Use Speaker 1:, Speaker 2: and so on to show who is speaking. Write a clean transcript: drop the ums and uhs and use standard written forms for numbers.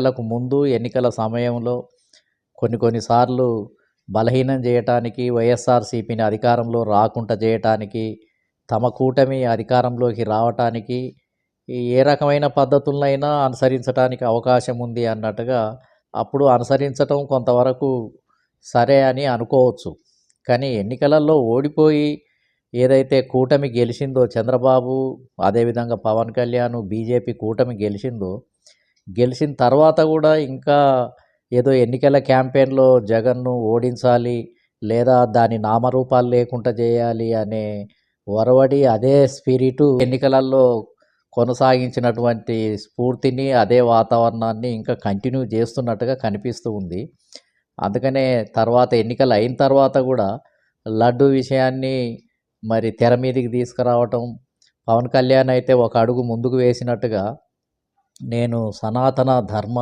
Speaker 1: ఎన్నికలకు ముందు, ఎన్నికల సమయంలో కొన్ని సార్లు బలహీనం చేయటానికి, వైఎస్ఆర్‌సీపీని అధికారంలో రాకుండా చేయటానికి, తమ కూటమి అధికారంలోకి రావటానికి ఏ రకమైన పద్ధతులనైనా అనుసరించటానికి అవకాశం ఉంది అన్నట్టుగా అప్పుడు అనుసరించటం కొంతవరకు సరే అని అనుకోవచ్చు. కానీ ఎన్నికలలో ఓడిపోయి ఏదైతే కూటమి గెలిచిందో చంద్రబాబు, అదేవిధంగా పవన్ కళ్యాణ్, బీజేపీ కూటమి గెలిచిన తర్వాత కూడా ఇంకా ఏదో ఎన్నికల క్యాంపెయిన్‌లో జగన్‌ను ఓడించాలి, లేదా దాని నామరూపాలు లేకుండా చేయాలి అనే ఒరవడి, అదే స్పిరిటు ఎన్నికలలో కొనసాగించినటువంటి స్ఫూర్తిని, అదే వాతావరణాన్ని ఇంకా కంటిన్యూ చేస్తున్నట్టుగా కనిపిస్తూ ఉంది. అందుకనే తర్వాత ఎన్నికలు అయిన తర్వాత కూడా లడ్డు విషయాన్ని మరి తెర మీదికి తీసుకురావటం, పవన్ కళ్యాణ్ అయితే ఒక అడుగు ముందుకు వేసినట్టుగా నేను సనాతన ధర్మ